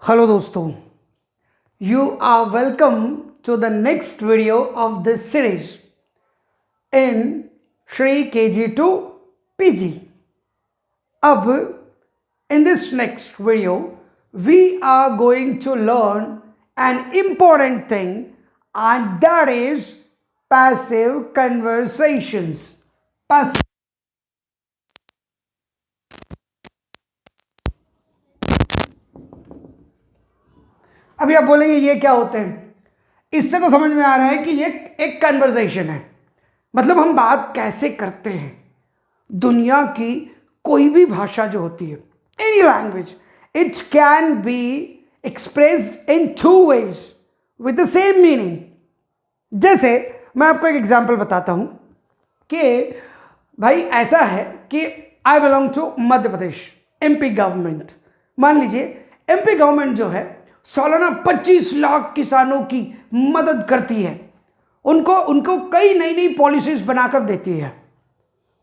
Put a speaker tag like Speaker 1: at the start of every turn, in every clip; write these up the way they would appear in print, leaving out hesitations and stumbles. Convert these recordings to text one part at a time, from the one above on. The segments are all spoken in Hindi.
Speaker 1: हेलो दोस्तों, you are welcome to the next video of this series in Shri KG2 PG. अब in this next video we are going to learn an important thing, and that is passive conversations. Passive अभी आप बोलेंगे ये क्या होते हैं। इससे तो समझ में आ रहा है कि ये एक कन्वर्सेशन है, मतलब हम बात कैसे करते हैं। दुनिया की कोई भी भाषा जो होती है, any language, it can be expressed in two ways with the same meaning. जैसे मैं आपको एक एग्जांपल बताता हूं कि भाई ऐसा है कि I belong to Madhya Pradesh, MP government. मान लीजिए एमपी गवर्नमेंट जो है सालाना 25 लाख किसानों की मदद करती है, उनको कई नई नई पॉलिसीज बनाकर देती है,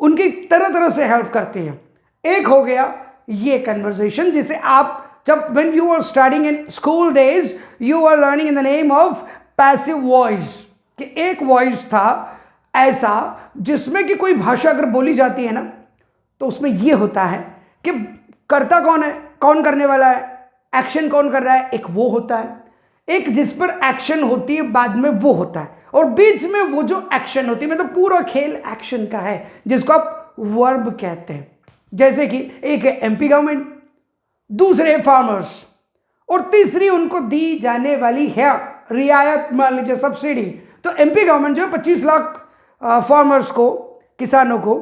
Speaker 1: उनकी तरह तरह से हेल्प करती है। एक हो गया ये कन्वर्सेशन जिसे आप जब when you are studying in school days you are learning in the name of passive voice, कि एक वॉइस था ऐसा जिसमें कि कोई भाषा अगर बोली जाती है ना तो उसमें ये होता है कि करता कौन है, कौन करने वाला है, एक्शन कौन कर रहा है, एक वो होता है, एक जिस पर एक्शन होती है बाद में वो होता है, और बीच में वो जो एक्शन होती है, मतलब पूरा खेल एक्शन का है जिसको आप वर्ब कहते हैं। जैसे कि एक है एमपी गवर्नमेंट, दूसरे है फार्मर्स, और तीसरी उनको दी जाने वाली है रियायत, मान लीजिए सब्सिडी। तो एमपी गवर्नमेंट जो है 25 लाख फार्मर्स को, किसानों को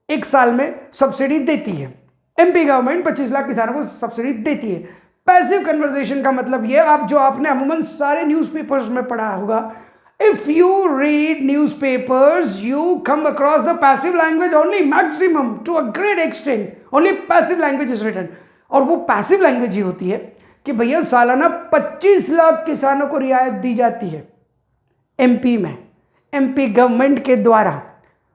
Speaker 1: एक साल में सब्सिडी देती है। एमपी गवर्नमेंट 25 लाख किसानों को सब्सिडी देती है। पैसिव कन्वर्सेशन का मतलब ये, आप जो आपने अमूमन सारे न्यूज़पेपर्स में पढ़ा होगा, if you read newspapers you come across the passive language only, maximum to a great extent only passive language is written. और वो पैसिव लैंग्वेज ही होती है कि भैया सालाना 25 लाख किसानों को रियायत दी जाती है एमपी में, एमपी गवर्नमेंट के द्वारा।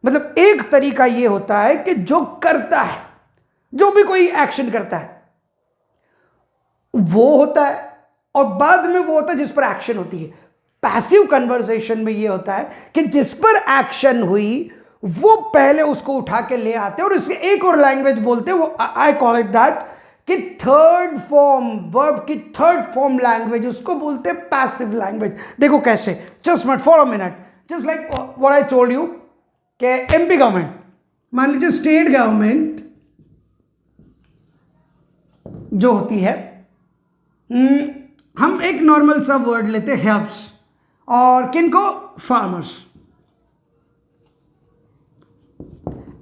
Speaker 1: मतलब एक तरीका ये होता है कि जो करता है, जो भी कोई एक्शन करता है वो होता है, और बाद में वो होता है जिस पर एक्शन होती है। पैसिव कन्वर्सेशन में ये होता है कि जिस पर एक्शन हुई वो पहले उसको उठा के ले आते हैं, और इसके एक और लैंग्वेज बोलते हैं, वो आई कॉल इट दैट कि थर्ड फॉर्म, वर्ब की थर्ड फॉर्म लैंग्वेज, उसको बोलते हैं पैसिव लैंग्वेज। देखो कैसे, just minute, for a minute, just like what I told you कि एमपी गवर्नमेंट, मान लीजिए स्टेट गवर्नमेंट जो होती है, हम एक नॉर्मल सा वर्ड लेते हैं हेल्प्स, और किनको, farmers.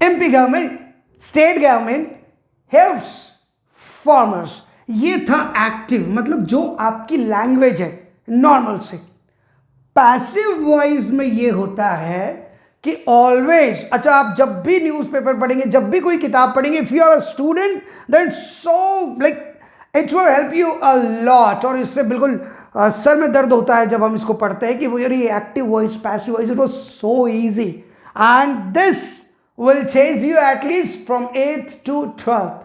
Speaker 1: MP government, state government helps farmers. ये था एक्टिव, मतलब जो आपकी लैंग्वेज है नॉर्मल से। पैसिव वॉइस में ये होता है कि ऑलवेज, अच्छा आप जब भी न्यूज़पेपर पढ़ेंगे, जब भी कोई किताब पढ़ेंगे, if you are a student then so like it will help you a lot. और इससे बिल्कुल सर में दर्द होता है जब हम इसको पढ़ते हैं कि वो यार ये active voice, passive voice, it was so easy, and this will chase you at least from 8th to 12th।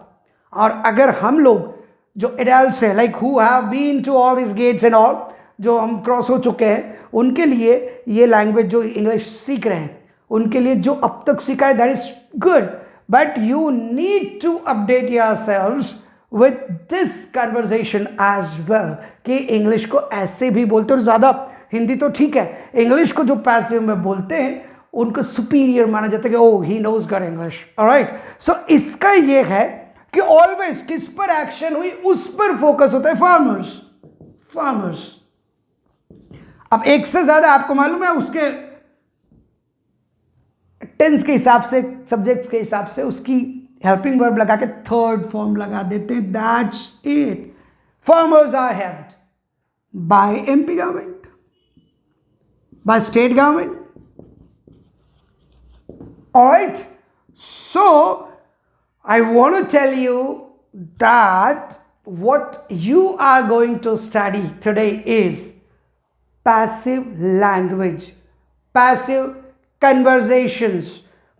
Speaker 1: और अगर हम लोग जो एडल्ट्स हैं, like who have been to all this gates and all, जो हम क्रॉस हो चुके हैं, उनके लिए ये लैंग्वेज जो इंग्लिश सीख रहे हैं, उनके लिए जो अब तक सीखा है that is good, but you need to update yourselves with this conversation as well, कि इंग्लिश को ऐसे भी बोलते हैं। और ज़्यादा हिंदी तो ठीक है, इंग्लिश को जो पैसिव में बोलते हैं उनको सुपीरियर माना जाता है कि oh he knows got English, alright. So इसका ये है कि ऑलवेज किस पर एक्शन हुई उस पर फोकस होता है, फार्मर्स, फार्मर्स। अब एक से ज्यादा आपको मालूम है उसके टेंस के हिसाब से, सब्जेक्ट के हिसाब से उसकी हेल्पिंग वर्ब लगा के थर्ड फॉर्म लगा देते हैं, that's it. Farmers are helped by MP government, by state government, alright. So I want to tell you that what you are going to study today is passive language, passive conversations।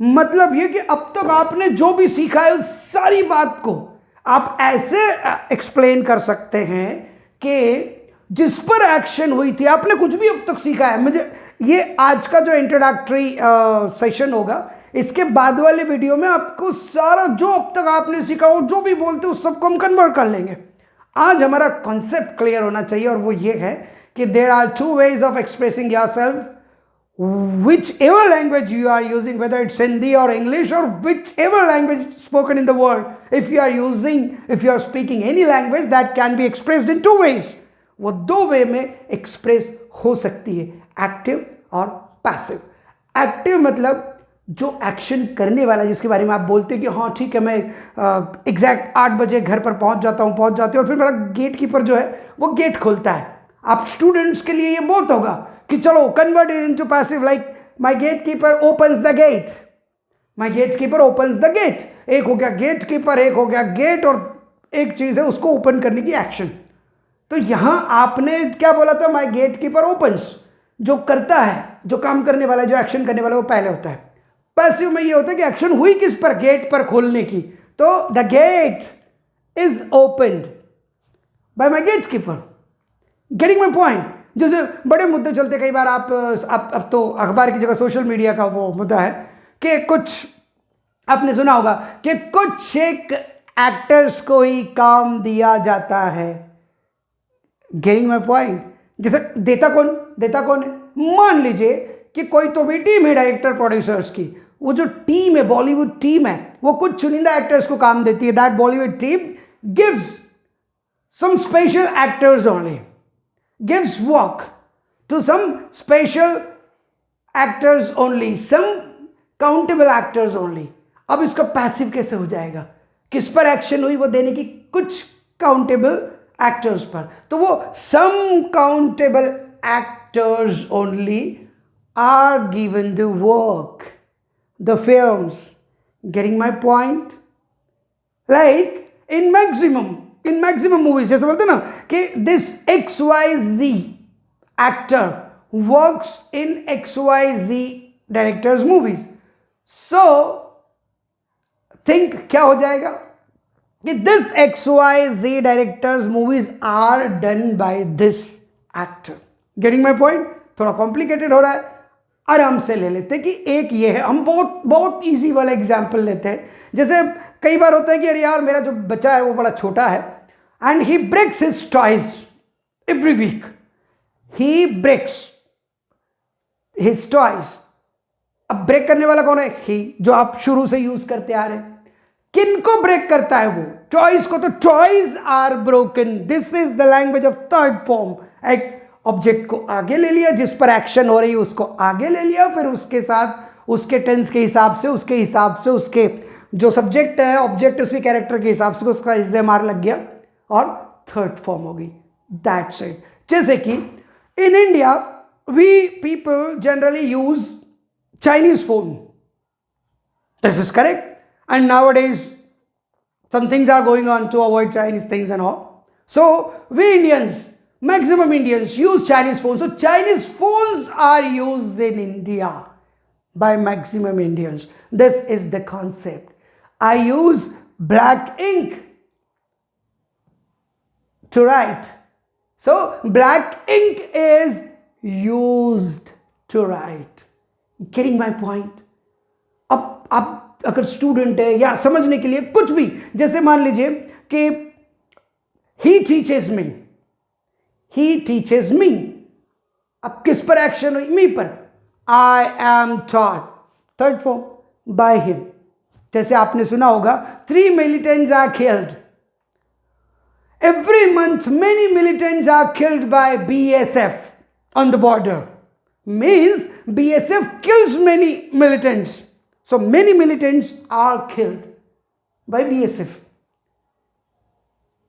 Speaker 1: मतलब ये कि अब तक आपने जो भी सीखा है उस सारी बात को आप ऐसे एक्सप्लेन कर सकते हैं कि जिस पर एक्शन हुई थी, आपने कुछ भी अब तक सीखा है, मुझे ये आज का जो इंट्रोडक्टरी सेशन होगा, इसके बाद वाले वीडियो में आपको सारा जो अब तक आपने सीखा हो, जो भी बोलते हो, उस सबको हम कन्वर्ट कर लेंगे। आज हमारा कॉन्सेप्ट क्लियर होना चाहिए, और वो ये है कि there are two ways of expressing yourself, whichever language you are using, whether it's Hindi or English or whichever language spoken in the world, if you are speaking any language, that can be expressed in two ways. वो दो वे में एक्सप्रेस हो सकती है, एक्टिव और पैसिव। एक्टिव मतलब जो एक्शन करने वाला, जिसके बारे में आप बोलते हैं कि हाँ ठीक है, मैं एग्जैक्ट 8 बजे घर पर पहुंच जाती हूँ, और फिर मेरा गेट कीपर जो है वो गेट खोलता है। आप स्टूडेंट्स के लिए ये बहुत होगा कि चलो convert it into passive, like my gate keeper opens the gate, my gate keeper opens the gate. एक हो गया गेट कीपर, एक हो गया गेट, और एक चीज है उसको ओपन करने की एक्शन। तो यहां आपने क्या बोला था, माय गेट कीपर ओपन्स, जो करता है, जो काम करने वाला, जो एक्शन करने वाला, वो पहले होता है। पैसिव में ये होता है कि एक्शन हुई किस पर, गेट पर खोलने की, तो the gate is opened by my gate keeper. Getting my point? जैसे बड़े मुद्दे चलते कई बार, आप अब तो अखबार की जगह सोशल मीडिया का वो मुद्दा है कि कुछ आपने सुना होगा कि कुछ एक एक्टर्स को ही काम दिया जाता है। Getting my point? जैसे देता कौन है? मान लीजिए कि कोई तो भी टीम है डायरेक्टर प्रोड्यूसर्स की, वो जो टीम है, बॉलीवुड टीम है, वो कुछ चुनिंदा एक्टर्स को काम देती है। That Bollywood team gives some special actors only, gives work to some special actors only, some countable actors only. अब इसका पैसिव कैसे हो जाएगा? किस पर एक्शन हुई वो देने की? कुछ काउंटेबल एक्टर्स पर। तो वो some countable actors only are given the work, the films. Getting my point? Like in maximum movies जैसे बोलते ना कि this XYZ actor works in XYZ directors movies. So think क्या हो जाएगा कि this XYZ directors movies are done by this actor. Getting my point? थोड़ा कॉम्प्लिकेटेड हो रहा है, आराम से ले लेते कि एक ये है, हम बहुत इजी वाला एग्जाम्पल लेते हैं। जैसे कई बार होता है कि अरे यार मेरा जो बच्चा है वो बड़ा छोटा है, and he breaks his toys every week. He breaks his toys. अब ब्रेक करने वाला कौन है? ही, जो आप शुरू से यूज करते आ रहे हैं। किनको ब्रेक करता है वो? टॉयज को। तो toys are broken, this is the language of third form. एक ऑब्जेक्ट को आगे ले लिया, जिस पर एक्शन हो रही है उसको आगे ले लिया, फिर उसके साथ उसके टेंस के हिसाब से, उसके जो सब्जेक्ट है, ऑब्जेक्ट उसके कैरेक्टर के हिसाब से उसका इस्तेमाल लग गया और थर्ड फॉर्म हो गई। That's it. जैसे कि in India we people generally use Chinese phone, this is correct, and now days some things are going on to avoid Chinese things and all. So we Indians, maximum Indians use Chinese phones. So Chinese phones are used in India by maximum Indians. This is the concept. I use black ink to write. So black ink is used to write. Getting my point? अब अगर स्टूडेंट है या समझने के लिए कुछ भी, जैसे मान लीजिए कि ही टीचेस मी, अब किस पर एक्शन हुई? मी पर। I am taught, third form, by him. जैसे आपने सुना होगा 3 militants are killed every month, many militants are killed by BSF on the border, means BSF kills many militants. So many militants are killed by BSF.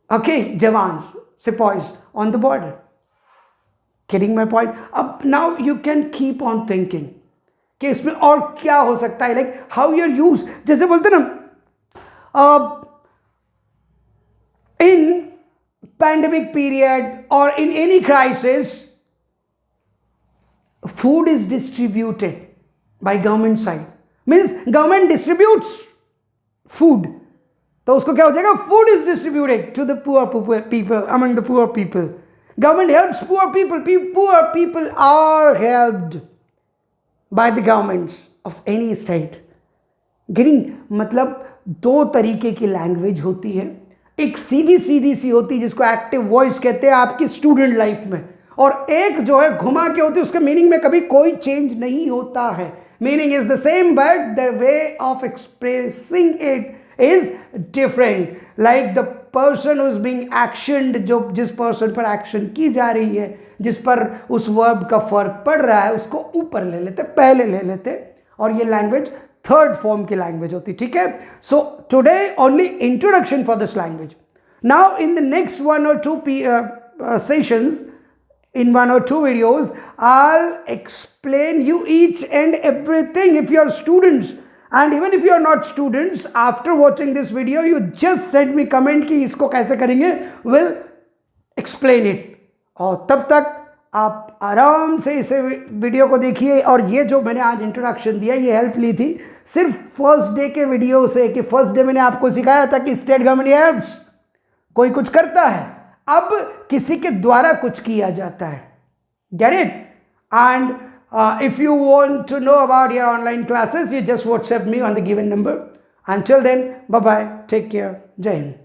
Speaker 1: Okay, jawans, sepoys on the border. Getting my point? Up now you can keep on thinking कि इसमें और क्या हो सकता है, like how you're used. जैसे बोलते ना in pandemic period or in any crisis, food is distributed by government side. Means government distributes food, तो उसको क्या हो जाएगा? Food is distributed to the poor people, among the poor people. Government helps poor people. Poor people are helped by the governments of any state. Getting मतलब दो तरीके की लैंग्वेज होती है, एक सीधी सीधी सी होती है जिसको एक्टिव वॉइस कहते हैं आपकी स्टूडेंट लाइफ में, और एक जो है घुमा के होती है, उसके मीनिंग में कभी कोई चेंज नहीं होता है. Meaning is the same but the way of expressing it is different. Like the person who is being actioned, जो जिस पर्सन पर एक्शन की जा रही है, जिस पर उस वर्ब का फर्क पड़ रहा है, उसको ऊपर ले लेते, पहले ले लेते, और ये लैंग्वेज थर्ड फॉर्म की लैंग्वेज होती. ठीक है. So today only introduction for this language. Now in the next 1 or 2 sessions, in 1 or 2 videos, I'll explain you each and everything. If you are students, and even if you are not students, after watching this video, you just send me comment कि इसको कैसे करेंगे, will explain it. और तब तक आप आराम से इसे वीडियो को देखिए. और ये जो मैंने आज इंट्रोडक्शन दिया, ये हेल्प ली थी सिर्फ फर्स्ट डे के वीडियो से, कि फर्स्ट डे मैंने आपको सिखाया था कि स्टेट गवर्नमेंट हेल्प्स, कोई कुछ करता है, अब किसी के द्वारा कुछ किया जाता है. Get it? And if you want to know about your online classes, you just WhatsApp me on the given number. Until then, bye bye, take care, Jai Hind.